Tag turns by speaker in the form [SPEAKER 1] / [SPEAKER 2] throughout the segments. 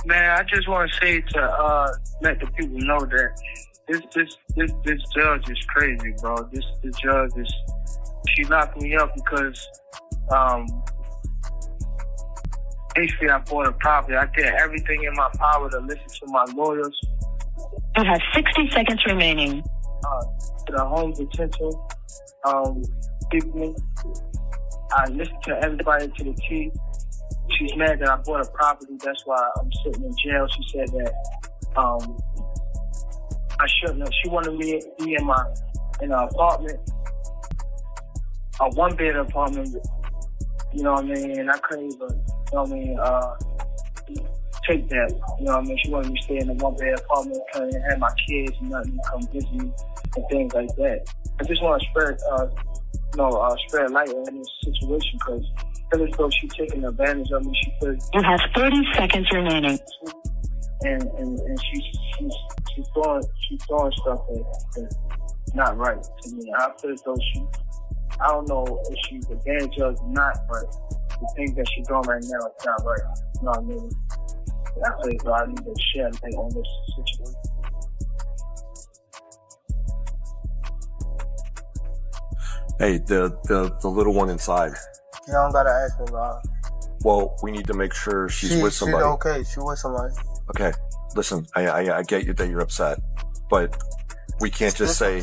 [SPEAKER 1] Man, I just want to say to let the people know that this judge is crazy, bro. This judge is, she locked me up because basically I bought a property. I did everything in my power to listen to my lawyers.
[SPEAKER 2] You have 60 seconds remaining.
[SPEAKER 1] To the home detention people. I listened to everybody to the T. She's mad that I bought a property. That's why I'm sitting in jail. She said that I shouldn't have. She wanted me to be in an apartment, a one-bed apartment. You know what I mean? And I couldn't even, you know what I mean, take that. You know what I mean? She wanted me to stay in a one-bed apartment, couldn't have my kids and nothing to come visit me and things like that. I just want to spread light on this situation because I feel as though she's taking advantage of me. She feels
[SPEAKER 2] you have 30 seconds remaining.
[SPEAKER 1] And she's throwing stuff that's not right to me. I feel as though I don't know if she's a bad judge or not, but the things that she's doing right now is not right. You know what I mean? I feel as though I need to share light on this situation.
[SPEAKER 3] Hey, the little one inside.
[SPEAKER 4] You don't gotta ask me about her.
[SPEAKER 3] Well, we need to make sure she's with somebody.
[SPEAKER 4] She's okay. She's with somebody.
[SPEAKER 3] Okay, listen, I get you that you're upset, but we can't just say...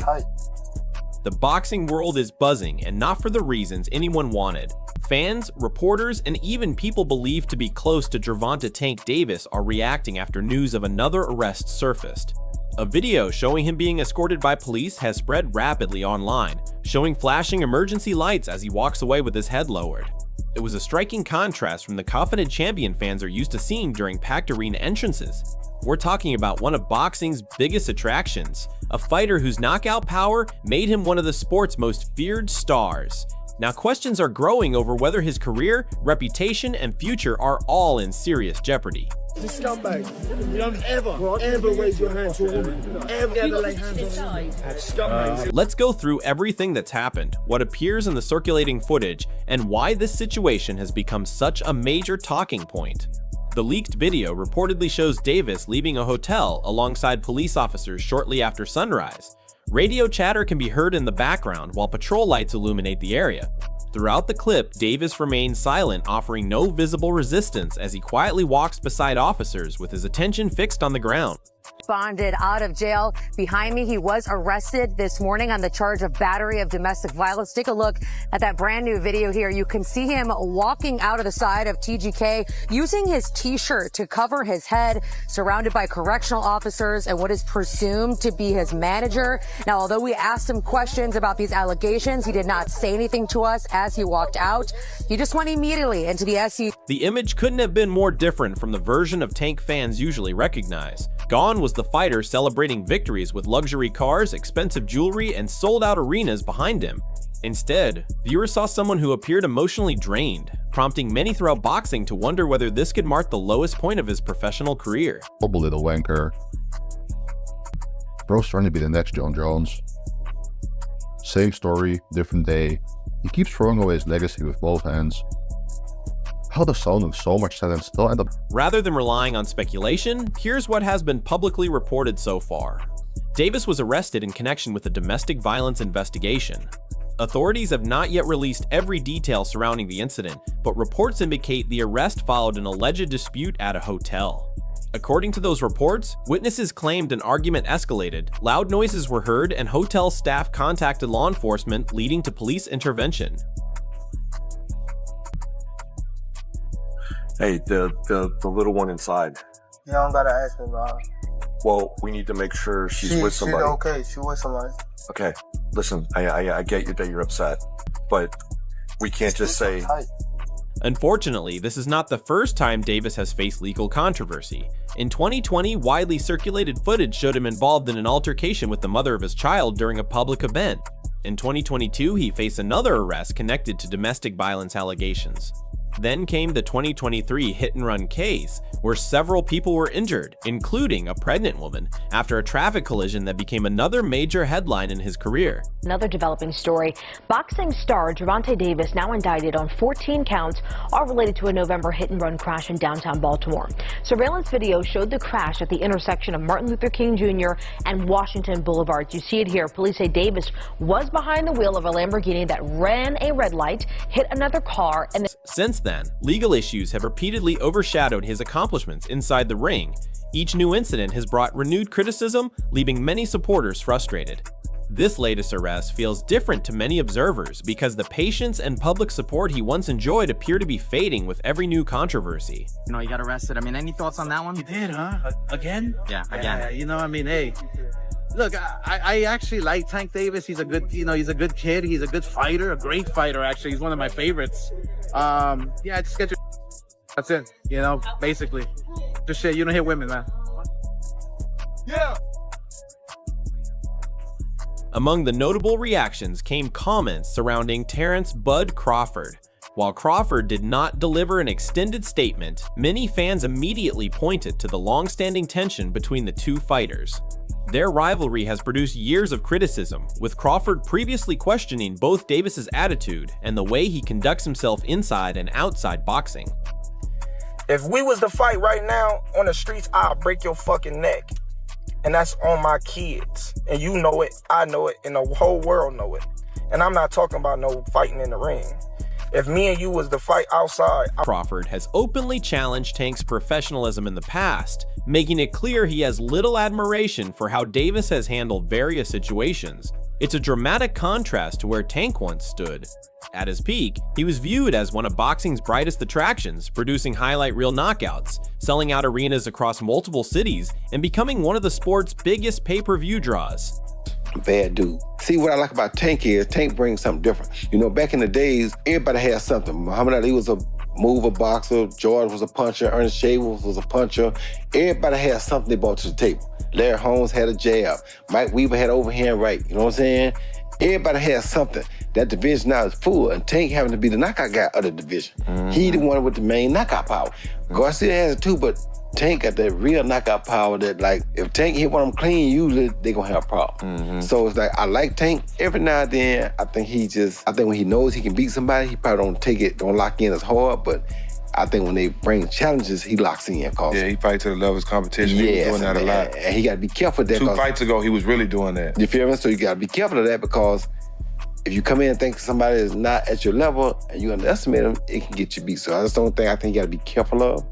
[SPEAKER 5] The boxing world is buzzing, and not for the reasons anyone wanted. Fans, reporters, and even people believed to be close to Gervonta "Tank" Davis are reacting after news of another arrest surfaced. A video showing him being escorted by police has spread rapidly online, showing flashing emergency lights as he walks away with his head lowered. It was a striking contrast from the confident champion fans are used to seeing during packed arena entrances. We're talking about one of boxing's biggest attractions, a fighter whose knockout power made him one of the sport's most feared stars. Now questions are growing over whether his career, reputation, and future are all in serious jeopardy.
[SPEAKER 6] This scumbag, you don't ever raise your hands to a woman. Ever lay hands on a woman. Scumbag.
[SPEAKER 5] Let's go through everything that's happened, what appears in the circulating footage, and why this situation has become such a major talking point. The leaked video reportedly shows Davis leaving a hotel alongside police officers shortly after sunrise. Radio chatter can be heard in the background while patrol lights illuminate the area. Throughout the clip, Davis remains silent, offering no visible resistance as he quietly walks beside officers with his attention fixed on the ground.
[SPEAKER 7] Bonded out of jail. Behind me, he was arrested this morning on the charge of battery of domestic violence. Take a look at that brand new video here. You can see him walking out of the side of TGK using his t-shirt to cover his head, surrounded by correctional officers and what is presumed to be his manager. Now, although we asked him questions about these allegations, he did not say anything to us as he walked out. He just went immediately into the SU.
[SPEAKER 5] The image couldn't have been more different from the version of Tank fans usually recognize. Gone was the fighter celebrating victories with luxury cars, expensive jewelry, and sold-out arenas behind him. Instead, viewers saw someone who appeared emotionally drained, prompting many throughout boxing to wonder whether this could mark the lowest point of his professional career.
[SPEAKER 8] Bubble little wanker. Bro's trying to be the next John Jones. Same story, different day. He keeps throwing away his legacy with both hands. How does someone with so much talent still end up?
[SPEAKER 5] Rather than relying on speculation, here's what has been publicly reported so far. Davis was arrested in connection with a domestic violence investigation. Authorities have not yet released every detail surrounding the incident, but reports indicate the arrest followed an alleged dispute at a hotel. According to those reports, witnesses claimed an argument escalated, loud noises were heard, and hotel staff contacted law enforcement, leading to police intervention.
[SPEAKER 3] Hey, the little one inside.
[SPEAKER 4] You don't gotta ask me about her.
[SPEAKER 3] Well, we need to make sure she's with somebody.
[SPEAKER 4] She's okay. She's with somebody.
[SPEAKER 3] Okay, listen, I get you that you're upset, but we can't just say...
[SPEAKER 5] Unfortunately, this is not the first time Davis has faced legal controversy. In 2020, widely circulated footage showed him involved in an altercation with the mother of his child during a public event. In 2022, he faced another arrest connected to domestic violence allegations. Then came the 2023 hit-and-run case, where several people were injured, including a pregnant woman, after a traffic collision that became another major headline in his career.
[SPEAKER 9] Another developing story. Boxing star Gervonta Davis, now indicted on 14 counts, all related to a November hit-and-run crash in downtown Baltimore. Surveillance video showed the crash at the intersection of Martin Luther King Jr. and Washington Boulevard. You see it here. Police say Davis was behind the wheel of a Lamborghini that ran a red light, hit another car, and
[SPEAKER 5] since then, legal issues have repeatedly overshadowed his accomplishments inside the ring. Each new incident has brought renewed criticism, leaving many supporters frustrated. This latest arrest feels different to many observers because the patience and public support he once enjoyed appear to be fading with every new controversy.
[SPEAKER 10] You know, he got arrested. I mean, any thoughts on that one?
[SPEAKER 6] You did, huh? Again?
[SPEAKER 10] Yeah, again.
[SPEAKER 6] You know, I mean, hey, look, I actually like Tank Davis. He's a good, he's a good kid. He's a good fighter, a great fighter, actually. He's one of my favorites. Yeah, just get your... That's it, basically. Just shit, you don't hit women, man. Yeah!
[SPEAKER 5] Among the notable reactions came comments surrounding Terrence "Bud" Crawford. While Crawford did not deliver an extended statement, many fans immediately pointed to the long-standing tension between the two fighters. Their rivalry has produced years of criticism, with Crawford previously questioning both Davis's attitude and the way he conducts himself inside and outside boxing.
[SPEAKER 11] If we was to fight right now on the streets, I'll break your fucking neck. And that's on my kids. And you know it, I know it, and the whole world know it. And I'm not talking about no fighting in the ring. If me and you was to fight outside...
[SPEAKER 5] Crawford has openly challenged Tank's professionalism in the past, making it clear he has little admiration for how Davis has handled various situations. It's a dramatic contrast to where Tank once stood. At his peak, he was viewed as one of boxing's brightest attractions, producing highlight reel knockouts, selling out arenas across multiple cities, and becoming one of the sport's biggest pay-per-view draws.
[SPEAKER 12] Bad dude. See, what I like about Tank is Tank brings something different. Back in the days, everybody had something. Muhammad Ali was a mover boxer, George was a puncher, Ernest Shaver was a puncher. Everybody had something they brought to the table. Larry Holmes had a jab. Mike Weaver had overhand right. You know what I'm saying? Everybody has something. That division now is full, and Tank having to be the knockout guy of the division. He the one with the main knockout power. Garcia has it too, but Tank got that real knockout power that, like, if Tank hit one of them clean, usually they gonna have a problem. So it's like, I like Tank. Every now and then, I think when he knows he can beat somebody, he probably don't lock in as hard, but I think when they bring challenges, he locks in. Yeah,
[SPEAKER 13] he fights to the level of competition.
[SPEAKER 12] Yes,
[SPEAKER 13] he was doing that a lot.
[SPEAKER 12] And he got to be careful of that.
[SPEAKER 13] 2 fights ago, he was really doing that.
[SPEAKER 12] You feel me? So you got to be careful of that, because if you come in and think somebody is not at your level and you underestimate them, it can get you beat. So that's the only thing I think you got to be careful of.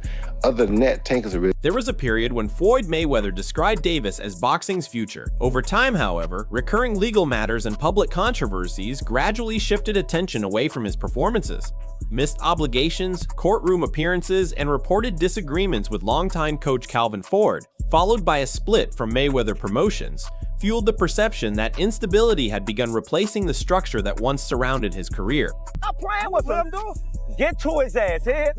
[SPEAKER 12] Other than that, Tank is a really...
[SPEAKER 5] There was a period when Floyd Mayweather described Davis as boxing's future. Over time, however, recurring legal matters and public controversies gradually shifted attention away from his performances. Missed obligations, courtroom appearances, and reported disagreements with longtime coach Calvin Ford, followed by a split from Mayweather Promotions, fueled the perception that instability had begun replacing the structure that once surrounded his career.
[SPEAKER 14] Stop playing with him. Get to his ass, head.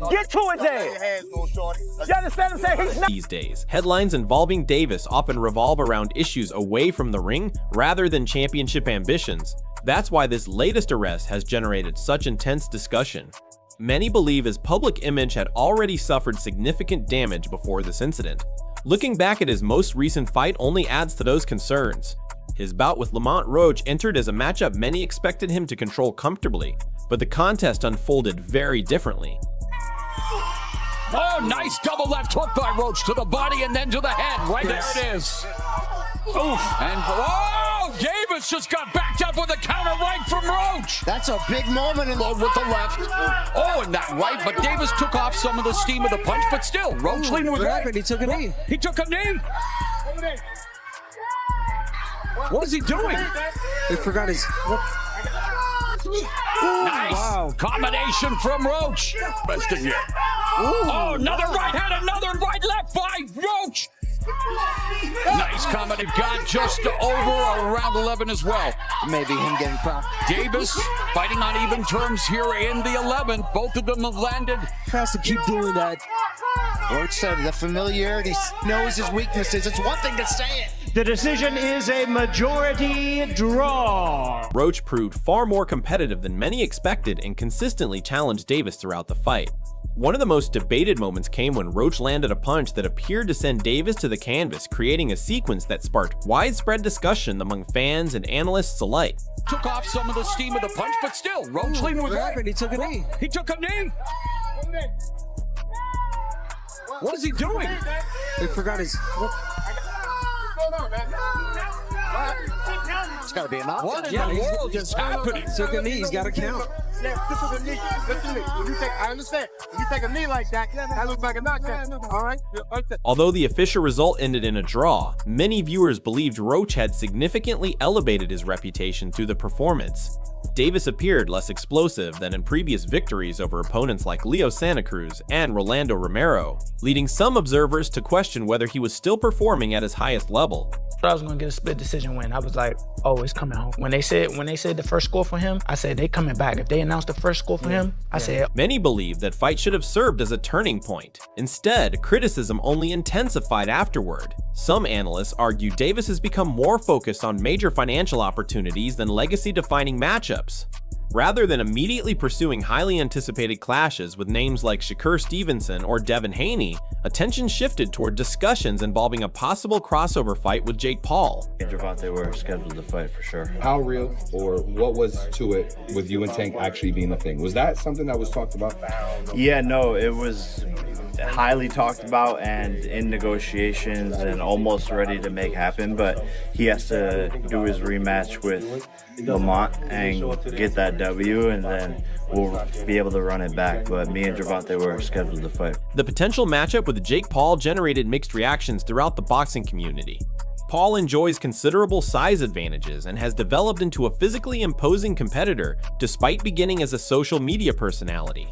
[SPEAKER 14] Get to his ass. You understand what I'm saying? He's not.
[SPEAKER 5] These days, headlines involving Davis often revolve around issues away from the ring rather than championship ambitions. That's why this latest arrest has generated such intense discussion. Many believe his public image had already suffered significant damage before this incident. Looking back at his most recent fight only adds to those concerns. His bout with Lamont Roach entered as a matchup many expected him to control comfortably, but the contest unfolded very differently.
[SPEAKER 15] Oh, nice double left hook by Roach to the body and then to the head. Right there it is. Oof. And oh, Davis just got backed up with a counter right from Roach.
[SPEAKER 6] That's a big moment in
[SPEAKER 15] with the left. Oh, and that right, but Davis took off some of the steam of the punch, but still, Roach leaned with it.
[SPEAKER 6] He took a knee.
[SPEAKER 15] He took a knee. What is he doing?
[SPEAKER 6] He forgot his...
[SPEAKER 15] Nice combination from Roach. Best yet. Oh, another right hand, another right left by Roach. Nice combination. Got just over around 11 as well.
[SPEAKER 6] Maybe him getting popped.
[SPEAKER 15] Davis fighting on even terms here in the 11th. Both of them have landed.
[SPEAKER 6] Has to keep doing that. Roach said the familiarity, knows his weaknesses. It's one thing to say it.
[SPEAKER 16] The decision is a majority draw.
[SPEAKER 5] Roach proved far more competitive than many expected and consistently challenged Davis throughout the fight. One of the most debated moments came when Roach landed a punch that appeared to send Davis to the canvas, creating a sequence that sparked widespread discussion among fans and analysts alike.
[SPEAKER 15] Took off some of the steam of the punch, but still, Roach leaned with it.
[SPEAKER 14] He took a knee.
[SPEAKER 15] He took a knee. What is he doing?
[SPEAKER 14] He forgot his. It's got to be a knock.
[SPEAKER 15] What in the world is happening?
[SPEAKER 14] Took a knee. He's got to count.
[SPEAKER 17] I understand. If you take a knee like that, that looks like a knockdown. All right?
[SPEAKER 5] Although the official result ended in a draw, many viewers believed Roach had significantly elevated his reputation through the performance. Davis appeared less explosive than in previous victories over opponents like Leo Santa Cruz and Rolando Romero, leading some observers to question whether he was still performing at his highest level.
[SPEAKER 18] I was gonna get a split decision win. I was like, oh, it's coming home. When they said the first score for him, I said they coming back. If they announced the first score for him, I said.
[SPEAKER 5] Many believe that fight should have served as a turning point. Instead, criticism only intensified afterward. Some analysts argue Davis has become more focused on major financial opportunities than legacy-defining matchups. Rather than immediately pursuing highly anticipated clashes with names like Shakur Stevenson or Devin Haney, attention shifted toward discussions involving a possible crossover fight with Jake Paul.
[SPEAKER 19] Me and Gervonta were scheduled to fight for sure.
[SPEAKER 13] How real or what was to it with you and Tank actually being a thing? Was that something that was talked about?
[SPEAKER 19] Yeah, no, it was highly talked about and in negotiations and almost ready to make happen, but he has to do his rematch with Lamont and get that W, and then we'll be able to run it back. But me and Gervonta were scheduled to fight.
[SPEAKER 5] The potential matchup with Jake Paul generated mixed reactions throughout the boxing community. Paul enjoys considerable size advantages and has developed into a physically imposing competitor despite beginning as a social media personality.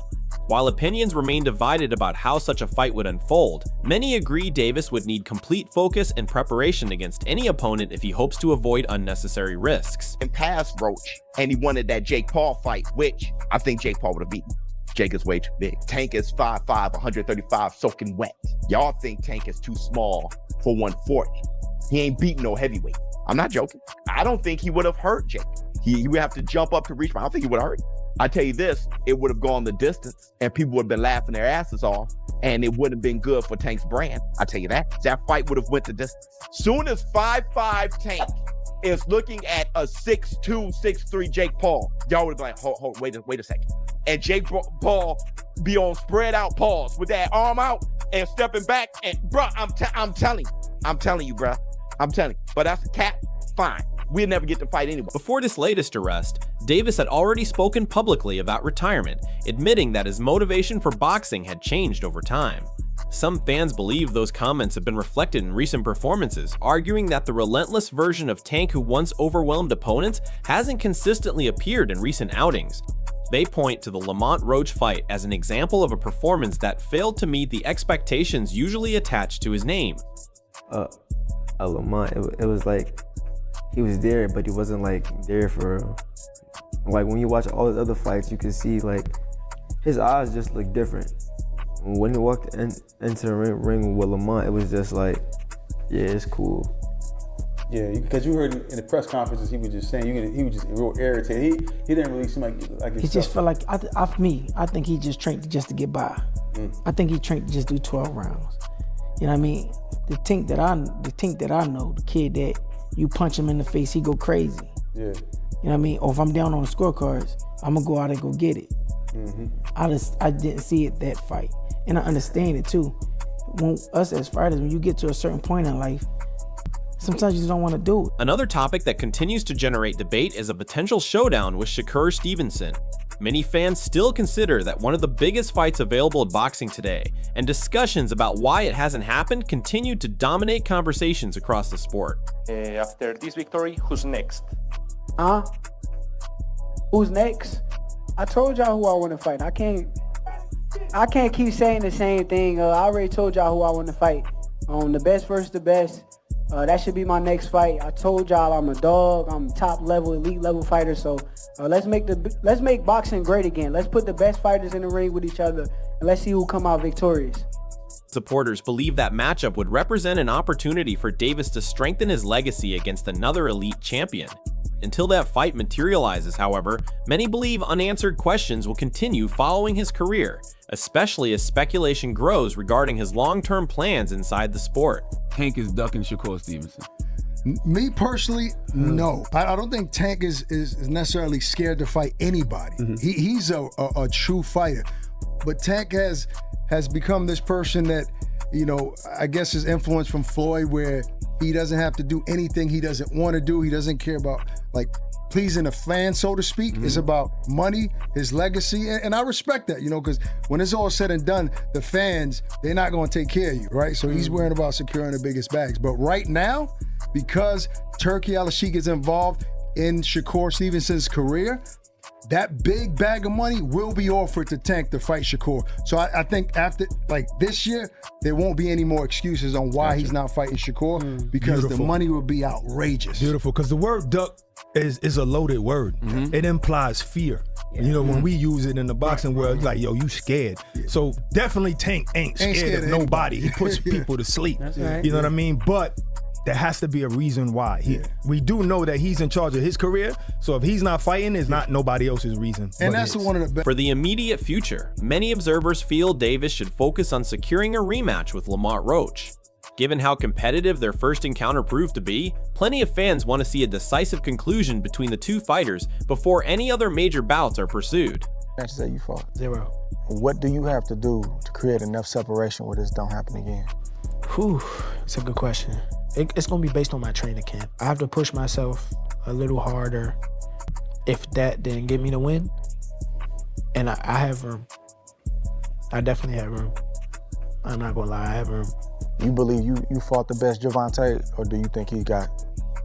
[SPEAKER 5] While opinions remain divided about how such a fight would unfold, many agree Davis would need complete focus and preparation against any opponent if he hopes to avoid unnecessary risks.
[SPEAKER 20] And past Roach, and he wanted that Jake Paul fight, which I think Jake Paul would have beaten. Jake is way too big. Tank is 5'5", 135, soaking wet. Y'all think Tank is too small for 140. He ain't beating no heavyweight. I'm not joking. I don't think he would have hurt Jake. He would have to jump up to reach, but I don't think he would have hurt him. I tell you this, it would have gone the distance and people would have been laughing their asses off, and it wouldn't have been good for Tank's brand. I tell you that. That fight would have went the distance. Soon as 5'5" Tank is looking at a 6'2", 6'3" Jake Paul, y'all would have been like, hold, wait a second. And Jake Paul be on spread out paws with that arm out and stepping back, and bruh, I'm telling you, bruh. I'm telling you. But that's a cat, fine. We'll never get to fight anyway.
[SPEAKER 5] Before this latest arrest, Davis had already spoken publicly about retirement, admitting that his motivation for boxing had changed over time. Some fans believe those comments have been reflected in recent performances, arguing that the relentless version of Tank who once overwhelmed opponents hasn't consistently appeared in recent outings. They point to the Lamont Roach fight as an example of a performance that failed to meet the expectations usually attached to his name.
[SPEAKER 21] Lamont, it was like he was there, but he wasn't like there for real. Like when you watch all his other fights, you can see like his eyes just look different. When he walked into the ring with Lamont, it was just like, yeah, it's cool.
[SPEAKER 22] Yeah, because you heard in the press conferences he was just saying he was just real irritated. He didn't really seem like
[SPEAKER 23] he just felt like I think he just trained just to get by. I think he trained to just do 12 rounds. You know what I mean? The Tink that I know, the kid that you punch him in the face, he go crazy.
[SPEAKER 22] Yeah.
[SPEAKER 23] You know what I mean? Or if I'm down on the scorecards, I'm gonna go out and go get it. I didn't see it that fight, and I understand it too. When us as fighters, when you get to a certain point in life, sometimes you just don't want to do it.
[SPEAKER 5] Another topic that continues to generate debate is a potential showdown with Shakur Stevenson. Many fans still consider that one of the biggest fights available in boxing today, and discussions about why it hasn't happened continue to dominate conversations across the sport.
[SPEAKER 24] After this victory, who's next?
[SPEAKER 23] Who's next? I told y'all who I want to fight. I can't keep saying the same thing. I already told y'all who I want to fight. The best versus the best. That should be my next fight. I told y'all I'm a dog. I'm top level, elite level fighter. So let's make boxing great again. Let's put the best fighters in the ring with each other, and let's see who come out victorious.
[SPEAKER 5] Supporters believe that matchup would represent an opportunity for Davis to strengthen his legacy against another elite champion. Until that fight materializes, however, many believe unanswered questions will continue following his career, especially as speculation grows regarding his long-term plans inside the sport.
[SPEAKER 1] Tank is ducking Shakur Stevenson.
[SPEAKER 2] Me personally, no. I don't think Tank is necessarily scared to fight anybody. He's a true fighter. But Tank has become this person that, you know, I guess is influenced from Floyd, where he doesn't have to do anything he doesn't want to do. He doesn't care about, like, pleasing the fans, so to speak. It's about money, his legacy, and I respect that, you know, because when it's all said and done, the fans, they're not going to take care of you, right? So he's worrying about securing the biggest bags. But right now, because Turki Al-Sheikh is involved in Shakur Stevenson's career, that big bag of money will be offered to Tank to fight Shakur. So I think after, like, this year, there won't be any more excuses on why he's not fighting Shakur, because the money will be outrageous.
[SPEAKER 7] Beautiful, because the word duck is a loaded word. It implies fear. You know, when we use it in the boxing world, it's like, yo, you scared. So definitely Tank ain't scared of nobody. He puts people to sleep. You know what I mean? But there has to be a reason why. We do know that he's in charge of his career, so if he's not fighting, it's not nobody else's reason.
[SPEAKER 2] And that's one of the best.
[SPEAKER 5] For the immediate future, many observers feel Davis should focus on securing a rematch with Lamont Roach. Given how competitive their first encounter proved to be, plenty of fans want to see a decisive conclusion between the two fighters before any other major bouts are pursued.
[SPEAKER 8] Matches that you fought?
[SPEAKER 18] 0.
[SPEAKER 8] What do you have to do to create enough separation where this don't happen again?
[SPEAKER 18] Whew, it's a good question. It's gonna be based on my training camp. I have to push myself a little harder. If that didn't get me the win, and I have room. I definitely have room. I'm not gonna lie, I have room.
[SPEAKER 8] You believe you fought the best Gervonta, or do you think he got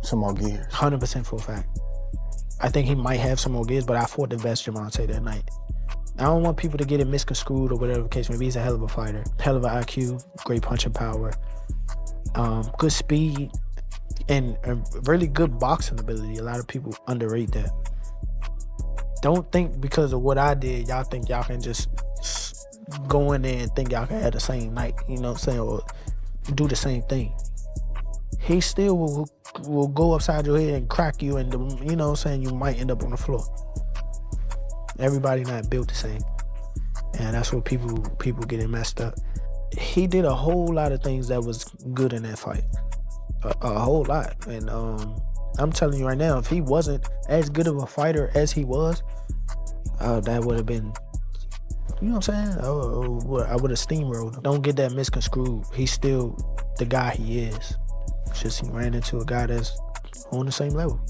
[SPEAKER 8] some more gears?
[SPEAKER 18] 100% for a fact. I think he might have some more gears, but I fought the best Gervonta that night. I don't want people to get it misconstrued or whatever the case may be. He's a hell of a fighter. Hell of an IQ, great punching power, good speed, and a really good boxing ability. A lot of people underrate that. Don't think because of what I did, y'all think y'all can just go in there and think y'all can have the same night, you know what I'm saying, or do the same thing. He still will go upside your head and crack you, and you know what I'm saying, you might end up on the floor. Everybody not built the same, and that's what people getting messed up. He did a whole lot of things that was good in that fight, a whole lot. And I'm telling you right now, if he wasn't as good of a fighter as he was, that would have been, you know what I'm saying? I would have steamrolled. Don't get that misconstrued. He's still the guy he is. It's just he ran into a guy that's on the same level.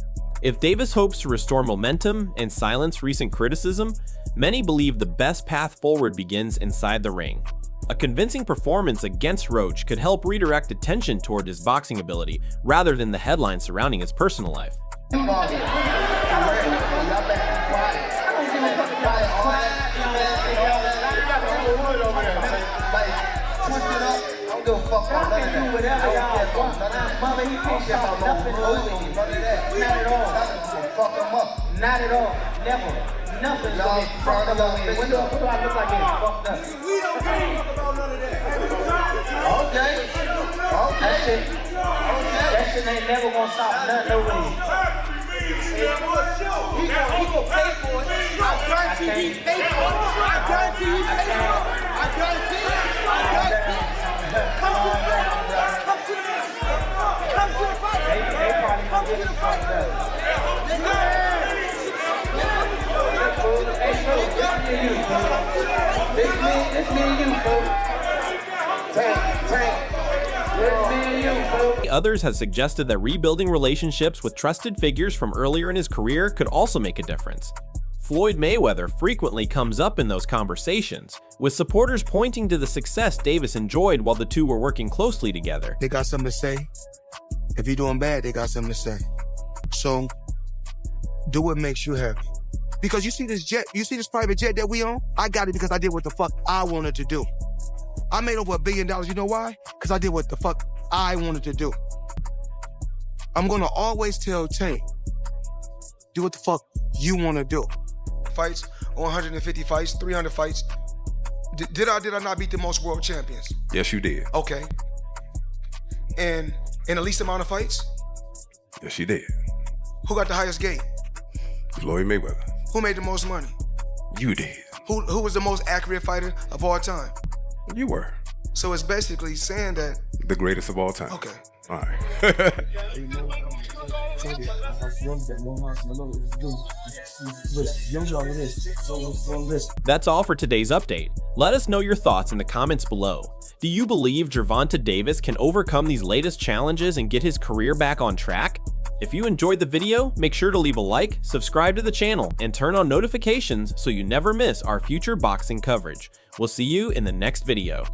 [SPEAKER 5] If Davis hopes to restore momentum and silence recent criticism, many believe the best path forward begins inside the ring. A convincing performance against Roach could help redirect attention toward his boxing ability rather than the headlines surrounding his personal life.
[SPEAKER 25] Not at all. Never. Nothing. Y'all fucked up. What do I look like getting fucked up? We don't talk about none of that. Okay. That shit ain't never gonna stop nothing. No way. He gonna pay for it. I guarantee he paid for it. I guarantee he paid for it. I guarantee it. Come to the fight. Come to the fight. Come to the fight. Come to the fight. It's me and you, folks.
[SPEAKER 5] Others have suggested that rebuilding relationships with trusted figures from earlier in his career could also make a difference. Floyd Mayweather frequently comes up in those conversations, with supporters pointing to the success Davis enjoyed while the two were working closely together.
[SPEAKER 26] They got something to say. If you're doing bad, they got something to say. So, do what makes you happy. Because you see this jet, you see this private jet that we own? I got it because I did what the fuck I wanted to do. I made over $1 billion, you know why? Because I did what the fuck I wanted to do. I'm gonna always tell Tank, do what the fuck you wanna do. Fights, 150 fights, 300 fights. Did I not beat the most world champions?
[SPEAKER 3] Yes, you did.
[SPEAKER 26] Okay. And in the least amount of fights?
[SPEAKER 3] Yes, you did.
[SPEAKER 26] Who got the highest gate?
[SPEAKER 4] Floyd Mayweather.
[SPEAKER 26] Who made the most money?
[SPEAKER 4] You did.
[SPEAKER 26] Who was the most accurate fighter of all time?
[SPEAKER 4] You were.
[SPEAKER 26] So it's basically saying that
[SPEAKER 4] the greatest of all time.
[SPEAKER 26] Okay.
[SPEAKER 4] All right.
[SPEAKER 5] That's all for today's update. Let us know your thoughts in the comments below. Do you believe Gervonta Davis can overcome these latest challenges and get his career back on track? If you enjoyed the video, make sure to leave a like, subscribe to the channel, and turn on notifications so you never miss our future boxing coverage. We'll see you in the next video.